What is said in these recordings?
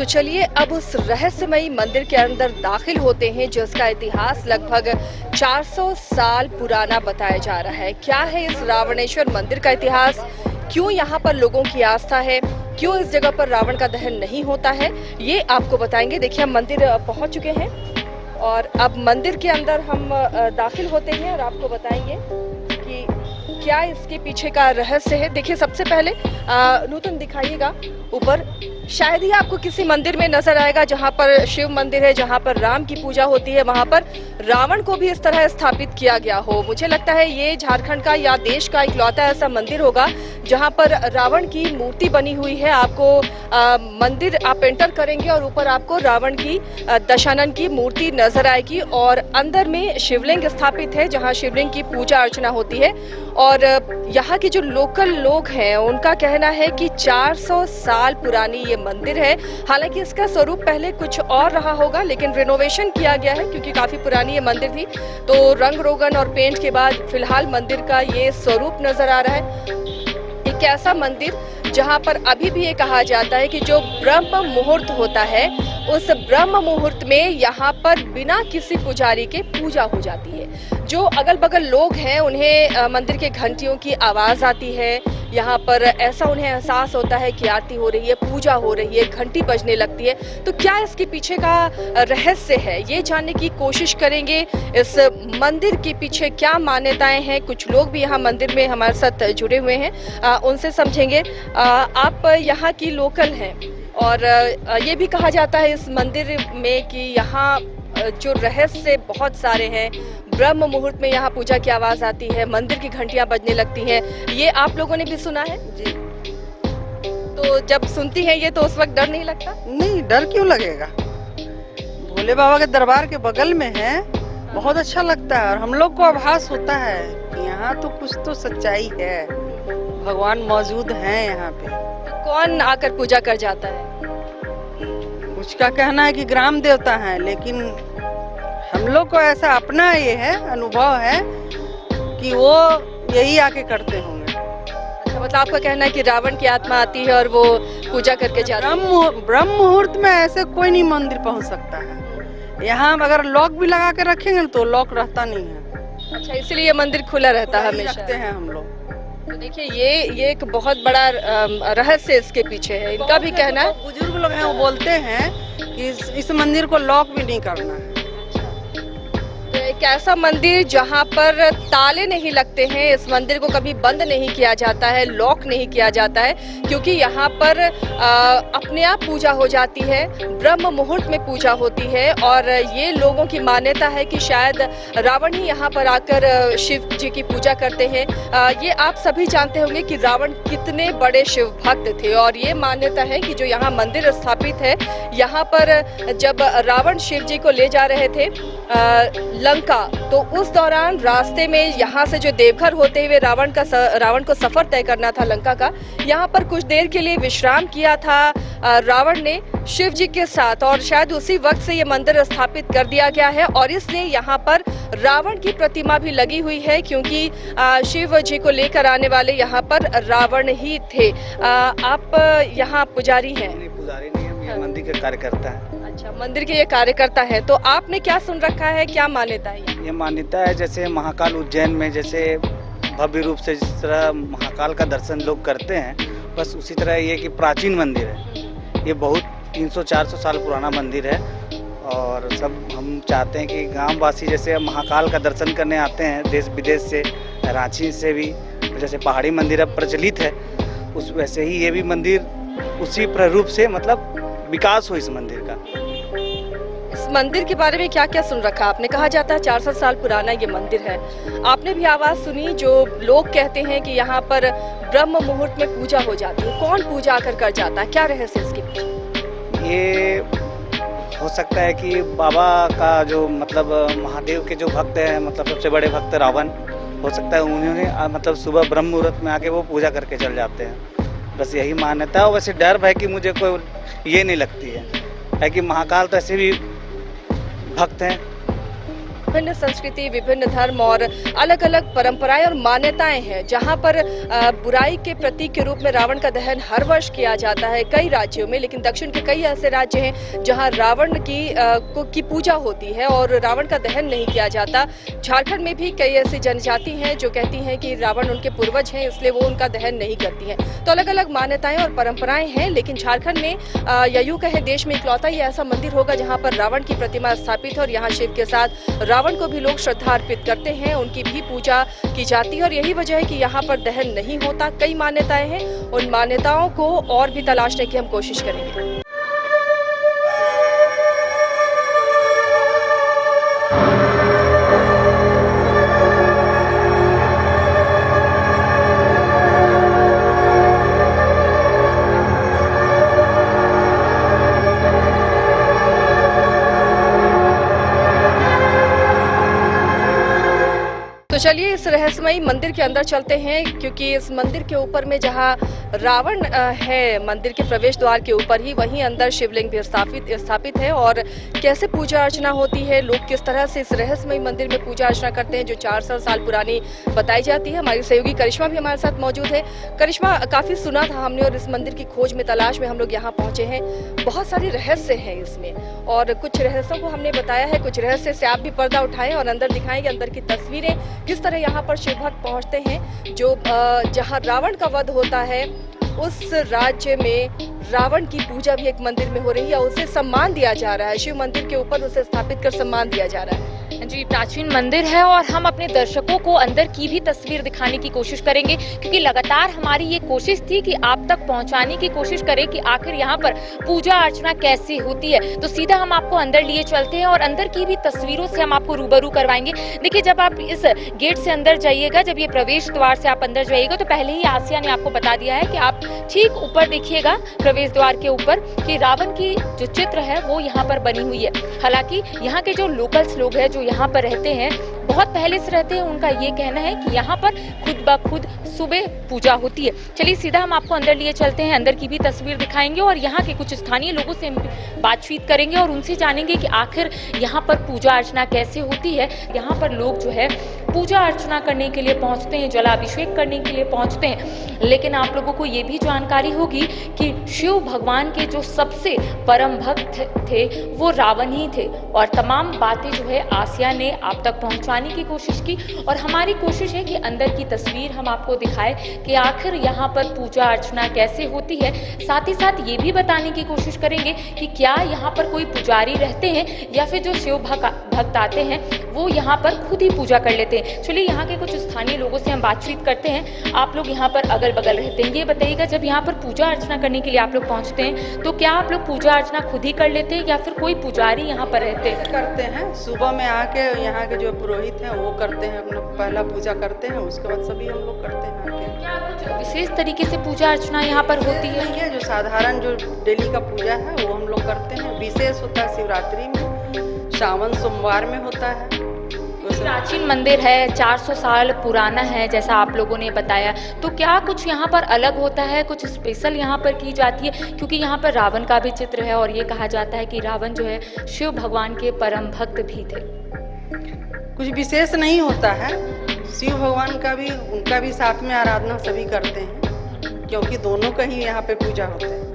चलिए अब उस रहस्यमयी मंदिर के अंदर दाखिल होते हैं जिसका इतिहास लगभग 400 साल पुराना बताया जा रहा है। क्या है इस रावणेश्वर मंदिर का इतिहास, क्यों यहाँ पर लोगों की आस्था है, क्यों इस जगह पर रावण का दहन नहीं होता है, ये आपको बताएंगे। देखिए हम मंदिर पहुंच चुके हैं और अब मंदिर के अंदर हम दाखिल होते हैं और आपको बताएंगे कि क्या इसके पीछे का रहस्य है। देखिए सबसे पहले नूतन दिखाइएगा ऊपर, शायद ही आपको किसी मंदिर में नजर आएगा जहां पर शिव मंदिर है, जहां पर राम की पूजा होती है, वहां पर रावण को भी इस तरह स्थापित किया गया हो। मुझे लगता है ये झारखंड का या देश का इकलौता ऐसा मंदिर होगा जहां पर रावण की मूर्ति बनी हुई है। आपको मंदिर आप एंटर करेंगे और ऊपर आपको रावण की दशानन की मूर्ति नजर आएगी और अंदर में शिवलिंग स्थापित है जहां शिवलिंग की पूजा अर्चना होती है। और यहाँ के जो लोकल लोग हैं उनका कहना है कि 400 साल पुरानी ये मंदिर है। हालांकि इसका स्वरूप पहले कुछ और रहा होगा लेकिन रिनोवेशन किया गया है क्योंकि काफी पुरानी ये मंदिर थी, तो रंग रोगन और पेंट के बाद फिलहाल मंदिर का ये स्वरूप नजर आ रहा है। एक ऐसा मंदिर जहां पर अभी भी ये कहा जाता है कि जो ब्रह्म मुहूर्त होता है उस ब्रह्म मुहूर्त में यहाँ पर बिना किसी पुजारी के पूजा हो जाती है। जो अगल बगल लोग हैं उन्हें मंदिर के घंटियों की आवाज आती है, यहाँ पर ऐसा उन्हें एहसास होता है कि आरती हो रही है, पूजा हो रही है, घंटी बजने लगती है। तो क्या इसके पीछे का रहस्य है ये जानने की कोशिश करेंगे। इस मंदिर के पीछे क्या मान्यताएं हैं, कुछ लोग भी यहाँ मंदिर में हमारे साथ जुड़े हुए हैं, उनसे समझेंगे। आप यहाँ की लोकल हैं और ये भी कहा जाता है इस मंदिर में कि यहाँ जो रहस्य बहुत सारे हैं। ब्रह्म मुहूर्त में यहाँ पूजा की आवाज आती है, मंदिर की घंटियां बजने लगती हैं, ये आप लोगों ने भी सुना है जी। तो जब सुनती हैं ये तो उस वक्त डर नहीं लगता? नहीं, डर क्यों लगेगा, भोले बाबा के दरबार के बगल में है, बहुत अच्छा लगता है और हम लोग को आभास होता है कि यहाँ तो कुछ तो सच्चाई है, भगवान मौजूद हैं यहाँ पे। तो कौन आकर पूजा कर जाता है? कुछ का कहना है कि ग्राम देवता हैं, लेकिन हम लोग को ऐसा अपना ये है अनुभव है कि वो यही आके करते होंगे। अच्छा, मतलब आपका कहना है कि रावण की आत्मा आती है और वो पूजा करके जाती है। ब्रह्म मुहूर्त में ऐसे कोई नहीं मंदिर पहुंच सकता है। यहाँ अगर लॉक भी लगा के रखेंगे तो लॉक रहता नहीं है। अच्छा, इसलिए ये मंदिर खुला रहता है हमेशा? रखते हैं हम लोग। तो देखिए ये एक बहुत बड़ा रहस्य इसके पीछे है। इनका भी कहना है, बुजुर्ग लोग हैं वो बोलते हैं कि इस मंदिर को लॉक भी नहीं करना है। तो एक ऐसा मंदिर जहां पर ताले नहीं लगते हैं, इस मंदिर को कभी बंद नहीं किया जाता है, लॉक नहीं किया जाता है, क्योंकि यहाँ पर अपने आप पूजा हो जाती है, ब्रह्म मुहूर्त में पूजा होती है। और ये लोगों की मान्यता है कि शायद रावण ही यहाँ पर आकर शिव जी की पूजा करते हैं। ये आप सभी जानते होंगे कि रावण कितने बड़े शिव भक्त थे और ये मान्यता है कि जो यहाँ मंदिर स्थापित है, यहाँ पर जब रावण शिव जी को ले जा रहे थे लंका, तो उस दौरान रास्ते में यहाँ से जो देवघर होते हुए रावण को सफर तय करना था लंका का, यहाँ पर कुछ देर के लिए विश्राम किया था रावण ने शिव जी के साथ और शायद उसी वक्त से ये मंदिर स्थापित कर दिया गया है। और इसलिए यहाँ पर रावण की प्रतिमा भी लगी हुई है क्योंकि शिव जी को लेकर आने वाले यहाँ पर रावण ही थे। आप यहाँ पुजारी हैं? नहीं, पुजारी नहीं है, ये मंदिर के कार्यकर्ता है। अच्छा, मंदिर के ये कार्यकर्ता है। तो आपने क्या सुन रखा है, क्या मान्यता है? ये मान्यता है जैसे महाकाल उज्जैन में जैसे भव्य रूप से जिस तरह महाकाल का दर्शन लोग करते हैं, बस उसी तरह ये कि प्राचीन मंदिर है। ये बहुत 300-400 साल पुराना मंदिर है और सब हम चाहते हैं कि गाँव वासी जैसे महाकाल का दर्शन करने आते हैं देश विदेश से, रांची से भी, जैसे पहाड़ी मंदिर अब प्रचलित है उस वैसे ही ये भी मंदिर उसी प्रारूप से मतलब विकास हो इस मंदिर का। इस मंदिर के बारे में क्या क्या सुन रखा आपने? कहा जाता है 400 साल पुराना ये मंदिर है। आपने भी आवाज सुनी जो लोग कहते हैं कि यहाँ पर ब्रह्म मुहूर्त में पूजा हो जाती है। कौन पूजा आकर कर जाता है, क्या रहस्य इसके पीछे? ये हो सकता है कि बाबा का जो मतलब महादेव के जो भक्त हैं, मतलब सबसे बड़े भक्त रावण, हो सकता है उन्होंने मतलब सुबह ब्रह्म मुहूर्त में आके वो पूजा करके चल जाते हैं। बस यही मान्यता है। वैसे डर भय की मुझे कोई ये नहीं लगती है कि महाकाल तो ऐसे भी भक्त हैं विभिन्न संस्कृति, विभिन्न धर्म और अलग अलग परंपराएं और मान्यताएं हैं, जहां पर बुराई के प्रतीक के रूप में रावण का दहन हर वर्ष किया जाता है कई राज्यों में। लेकिन दक्षिण के कई ऐसे राज्य हैं जहां रावण की पूजा होती है और रावण का दहन नहीं किया जाता। झारखंड में भी कई ऐसी जनजाति हैं जो कहती हैं कि रावण उनके पूर्वज हैं, इसलिए वो उनका दहन नहीं करती हैं। तो अलग अलग मान्यताएं और परंपराएं हैं, लेकिन झारखंड में या यूं कहें देश में इकलौता ही ऐसा मंदिर होगा जहां पर रावण की प्रतिमा स्थापित है और यहाँ शिव के साथ रावण को भी लोग श्रद्धा अर्पित करते हैं, उनकी भी पूजा की जाती है। और यही वजह है कि यहाँ पर दहन नहीं होता। कई मान्यताएं हैं, उन मान्यताओं को और भी तलाशने की हम कोशिश करेंगे। तो चलिए इस रहस्यमयी मंदिर के अंदर चलते हैं, क्योंकि इस मंदिर के ऊपर में जहां रावण है, मंदिर के प्रवेश द्वार के ऊपर ही, वहीं अंदर शिवलिंग भी स्थापित है। और कैसे पूजा अर्चना होती है, लोग किस तरह से इस रहस्यमयी मंदिर में पूजा अर्चना करते हैं जो 400 साल पुरानी बताई जाती है। हमारी सहयोगी करिश्मा भी हमारे साथ मौजूद है। करिश्मा, काफी सुना था हमने और इस मंदिर की खोज में, तलाश में हम लोग यहाँ पहुंचे हैं। बहुत सारे रहस्य हैं इसमें और कुछ रहस्यों को हमने बताया है, कुछ रहस्य से आप भी पर्दा उठाएं और अंदर दिखाएंगे अंदर की तस्वीरें, किस तरह यहाँ पर शिव भक्त पहुँचते हैं। जो जहाँ रावण का वध होता है उस राज्य में रावण की पूजा भी एक मंदिर में हो रही है, उसे सम्मान दिया जा रहा है। शिव मंदिर के ऊपर उसे स्थापित कर सम्मान दिया जा रहा है। जी, प्राचीन मंदिर है और हम अपने दर्शकों को अंदर की भी तस्वीर दिखाने की कोशिश करेंगे, क्योंकि लगातार हमारी ये कोशिश थी कि आप तक पहुंचाने की कोशिश करें कि आखिर यहाँ पर पूजा अर्चना कैसे होती है। तो सीधा हम आपको अंदर लिए चलते हैं और अंदर की भी तस्वीरों से हम आपको रूबरू करवाएंगे। देखिए, जब आप इस गेट से अंदर जाइएगा, जब ये प्रवेश द्वार से आप अंदर जाइएगा, तो पहले ही आसिया ने आपको बता दिया है कि आप ठीक ऊपर देखिएगा प्रवेश द्वार के ऊपर कि रावण की जो चित्र है वो यहाँ पर बनी हुई है। हालांकि यहाँ के जो लोकल्स लोग हैं जो यहाँ पर रहते हैं, बहुत पहले से रहते हैं, उनका ये कहना है कि यहाँ पर खुद ब खुद सुबह पूजा होती है। चलिए सीधा हम आपको अंदर लिए चलते हैं, अंदर की भी तस्वीर दिखाएंगे और यहाँ के कुछ स्थानीय लोगों से बातचीत करेंगे और उनसे जानेंगे कि आखिर यहाँ पर पूजा अर्चना कैसे होती है। यहाँ पर लोग जो है पूजा अर्चना करने के लिए पहुँचते हैं, जलाभिषेक करने के लिए पहुँचते हैं। लेकिन आप लोगों को ये भी जानकारी होगी कि शिव भगवान के जो सबसे परम भक्त थे वो रावण ही थे। और तमाम बातें जो है आसिया ने आप तक पहुंचाने की कोशिश की और हमारी कोशिश है कि अंदर की तस्वीर हम आपको दिखाएं कि आखिर यहाँ पर पूजा अर्चना कैसे होती है। साथ ही साथ ये भी बताने की कोशिश करेंगे कि क्या यहाँ पर कोई पुजारी रहते हैं या फिर जो शिव भक्त आते हैं वो यहाँ पर खुद ही पूजा कर लेते हैं। चलिए यहाँ के कुछ स्थानीय लोगों से हम बातचीत करते हैं। आप लोग यहाँ पर अगल बगल रहते हैं, ये बताइएगा, जब यहाँ पर पूजा अर्चना करने के लिए आप लोग पहुँचते हैं तो क्या आप लोग पूजा अर्चना खुद ही कर लेते हैं या फिर कोई पुजारी यहाँ पर रहते हैं? करते हैं, सुबह में आके यहाँ के जो पुरोहित हैं वो करते हैं, अपना पहला पूजा करते हैं, उसके बाद सभी हम लोग करते हैं आके। क्या कुछ विशेष तरीके से पूजा अर्चना यहाँ पर होती है? ये जो साधारण जो डेली का पूजा है वो हम लोग करते हैं। विशेष होता है शिवरात्रि में, सावन सोमवार में होता है। प्राचीन मंदिर है, 400 साल पुराना है जैसा आप लोगों ने बताया, तो क्या कुछ यहाँ पर अलग होता है, कुछ स्पेशल यहाँ पर की जाती है? क्योंकि यहाँ पर रावण का भी चित्र है और ये कहा जाता है कि रावण जो है शिव भगवान के परम भक्त भी थे। कुछ विशेष नहीं होता है, शिव भगवान का भी, उनका भी साथ में आराधना सभी करते हैं, क्योंकि दोनों का ही यहाँ पे पूजा होता है।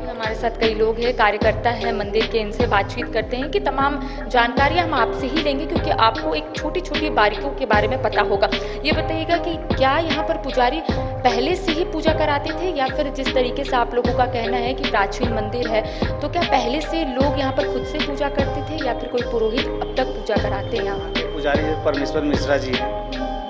हमारे साथ कई लोग हैं, कार्यकर्ता हैं मंदिर के, इनसे बातचीत करते हैं कि तमाम जानकारियां हम आपसे ही लेंगे, क्योंकि आपको एक छोटी छोटी बारीकियों के बारे में पता होगा। ये बताइएगा कि क्या यहाँ पर पुजारी पहले से ही पूजा कराते थे या फिर जिस तरीके से आप लोगों का कहना है कि प्राचीन मंदिर है, तो क्या पहले से लोग यहाँ पर खुद से पूजा करते थे या फिर कोई पुरोहित अब तक पूजा कराते हैं? यहाँ पुजारी परमेश्वर मिश्रा जी हैं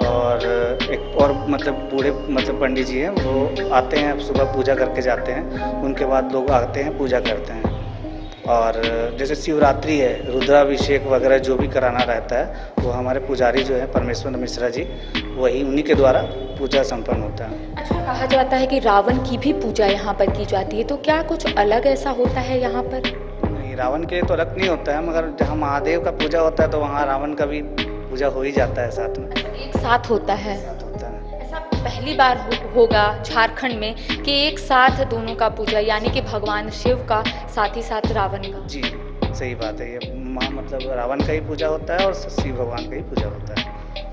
और एक और मतलब बूढ़े मतलब पंडित जी हैं, वो आते हैं, सुबह पूजा करके जाते हैं, उनके बाद लोग आते हैं पूजा करते हैं। और जैसे शिवरात्रि है, रुद्राभिषेक वगैरह जो भी कराना रहता है वो हमारे पुजारी जो है परमेश्वर मिश्रा जी, वही उन्हीं के द्वारा पूजा संपन्न होता है। अच्छा, कहा जाता है कि रावण की भी पूजा यहाँ पर की जाती है, तो क्या कुछ अलग ऐसा होता है यहाँ पर? नहीं, रावण के तो अलग नहीं होता है, मगर जहाँ महादेव का पूजा होता है तो वहाँ रावण का भी पूजा हो ही जाता है साथ में। एक साथ होता है। ऐसा पहली बार होगा झारखंड में कि एक साथ दोनों का पूजा, यानी कि भगवान शिव का साथ ही साथ रावण का। जी सही बात है, ये मतलब रावण का ही पूजा होता है और शिव भगवान का ही पूजा होता है।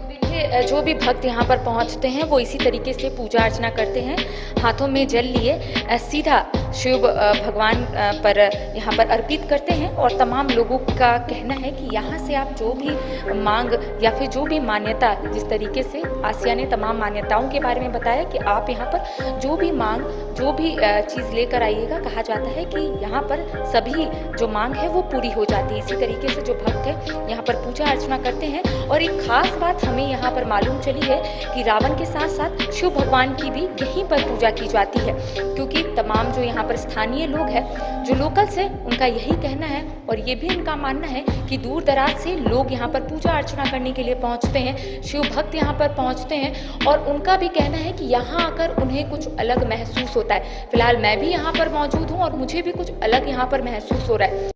देखिए, जो भी भक्त यहाँ पर पहुँचते हैं वो इसी तरीके से पूजा अर्चना करते हैं, हाथों में जल लिए सीधा शिव भगवान पर यहाँ पर अर्पित करते हैं। और तमाम लोगों का कहना है कि यहाँ से आप जो भी मांग या फिर जो भी मान्यता, जिस तरीके से आसिया ने तमाम मान्यताओं के बारे में बताया कि आप यहाँ पर जो भी मांग, जो भी चीज़ लेकर आइएगा, कहा जाता है कि यहाँ पर सभी जो मांग है वो पूरी हो जाती है। इसी तरीके से जो भक्त है यहाँ पर पूजा अर्चना करते हैं। और एक खास बात हमें यहाँ पर मालूम चली है कि रावण के साथ साथ शिव भगवान की भी यहीं पर पूजा की जाती है, क्योंकि तमाम जो यहाँ पर स्थानीय लोग हैं, जो लोकल्स हैं, उनका यही कहना है और ये भी उनका मानना है कि दूर दराज से लोग यहाँ पर पूजा अर्चना करने के लिए पहुँचते हैं, शिव भक्त यहाँ पर पहुँचते हैं और उनका भी कहना है कि यहाँ आकर उन्हें कुछ अलग महसूस होता है। फिलहाल मैं भी यहाँ पर मौजूद हूँ और मुझे भी कुछ अलग यहाँ पर महसूस हो रहा है।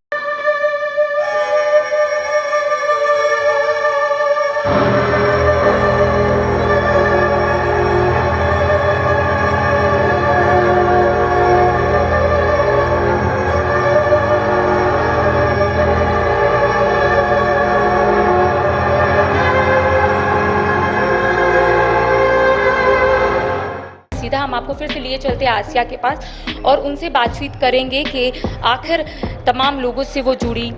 सीधा हम आपको फिर से लिए चलते हैं आसिया के पास और उनसे बातचीत करेंगे कि आखिर तमाम लोगों से वो जुड़ी,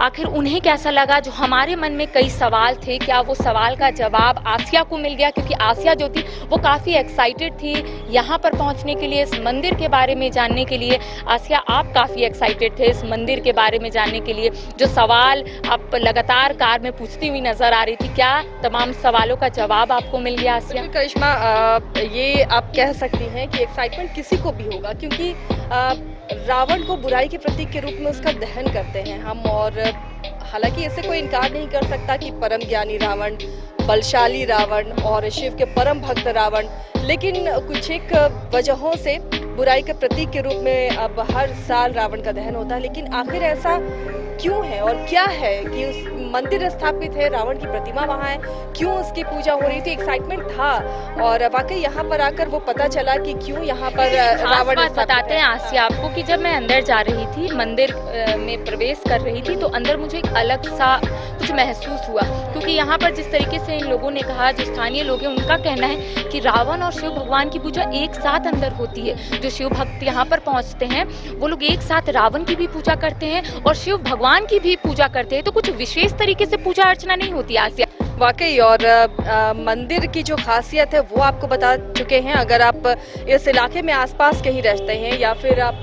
आखिर उन्हें कैसा लगा। जो हमारे मन में कई सवाल थे, क्या वो सवाल का जवाब आसिया को मिल गया, क्योंकि आसिया जो थी वो काफ़ी एक्साइटेड थी यहाँ पर पहुँचने के लिए, इस मंदिर के बारे में जानने के लिए। आसिया, आप काफ़ी एक्साइटेड थे इस मंदिर के बारे में जानने के लिए, जो सवाल आप लगातार कार में पूछती हुई नजर आ रही थी, क्या तमाम सवालों का जवाब आपको मिल गया आसिया? करिश्मा, ये आप कह सकती हैं कि एक्साइटमेंट किसी को भी होगा, क्योंकि रावण को बुराई के प्रतीक के रूप में उसका दहन करते हैं हम। और हालांकि ऐसे कोई इनकार नहीं कर सकता कि परम ज्ञानी रावण, बलशाली रावण और शिव के परम भक्त रावण, लेकिन कुछ एक वजहों से बुराई के प्रतीक के रूप में अब हर साल रावण का दहन होता है। लेकिन आखिर ऐसा क्यों है और क्या है कि उस मंदिर स्थापित है, रावण की प्रतिमा वहाँ है, क्यों उसकी पूजा हो रही थी? एक्साइटमेंट था और वाकई यहाँ पर आकर वो पता चला कि क्यों यहाँ पर रावण बताते हैं आसिया आपको कि जब मैं अंदर जा रही थी, मंदिर में प्रवेश कर रही थी, तो अंदर मुझे एक अलग सा कुछ महसूस हुआ, क्योंकि यहाँ पर जिस तरीके से इन लोगों ने कहा, जो स्थानीय लोग हैं, उनका कहना है कि रावण और शिव भगवान की पूजा एक साथ अंदर होती है। जो शिव भक्त यहाँ पर पहुँचते हैं वो लोग एक साथ रावण की भी पूजा करते हैं और शिव भगवान की भी पूजा करते हैं, तो कुछ विशेष तरीके से पूजा अर्चना नहीं होती आसिया। वाकई, और मंदिर की जो खासियत है वो आपको बता चुके हैं। अगर आप इस इलाके में आसपास कहीं रहते हैं या फिर आप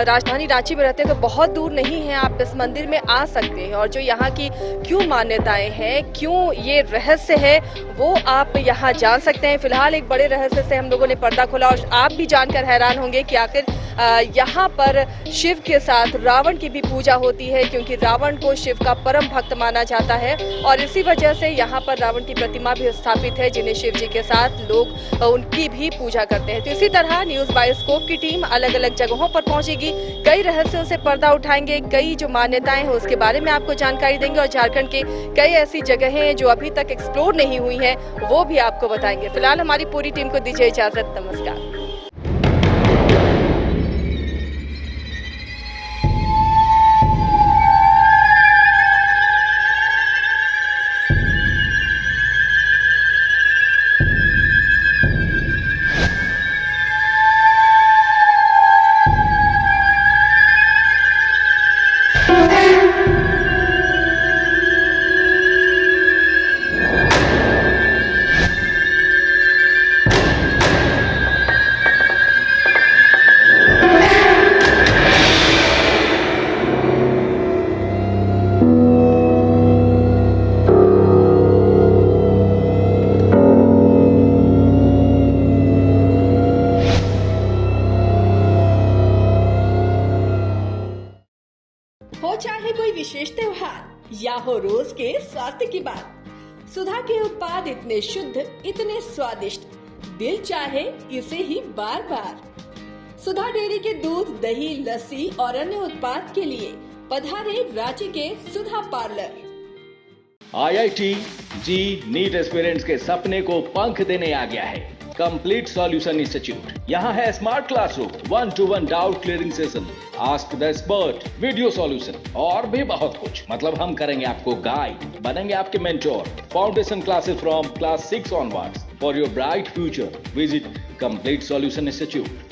राजधानी रांची में रहते हैं तो बहुत दूर नहीं है, आप इस मंदिर में आ सकते हैं। और जो यहाँ की क्यों मान्यताएं हैं, क्यों ये रहस्य है, वो आप यहाँ जान सकते हैं। फिलहाल एक बड़े रहस्य से हम लोगों ने पर्दा खोला और आप भी जानकर हैरान होंगे कि आखिर यहाँ पर शिव के साथ रावण की भी पूजा होती है, क्योंकि रावण को शिव का परम भक्त माना जाता है और इसी वजह से यहाँ पर रावण की प्रतिमा भी स्थापित है, जिन्हें शिव जी के साथ लोग उनकी भी पूजा करते हैं। तो इसी तरह न्यूज़ बायोस्कोप की टीम अलग अलग जगहों पर पहुंचेगी, कई रहस्यों से पर्दा उठाएंगे, कई जो मान्यताएं हैं उसके बारे में आपको जानकारी देंगे और झारखंड के कई ऐसी जगहें जो अभी तक एक्सप्लोर नहीं हुई है वो भी आपको बताएंगे। फिलहाल हमारी पूरी टीम को दीजिए इजाजत, नमस्कार। हो चाहे कोई विशेष त्योहार या हो रोज के स्वास्थ्य की बात, सुधा के उत्पाद इतने शुद्ध, इतने स्वादिष्ट, दिल चाहे इसे ही बार बार। सुधा डेयरी के दूध, दही, लस्सी और अन्य उत्पाद के लिए पधारे रांची के सुधा पार्लर। IIT जी नीट एस्पिरेंट्स के सपने को पंख देने आ गया है। Complete solution institute. यहाँ है smart classroom, 1-to-1 doubt clearing session, ask the expert, video solution और भी बहुत कुछ। मतलब हम करेंगे आपको गाइड, बनेंगे आपके mentor. Foundation classes from class 6 onwards। For your bright future visit complete solution institute.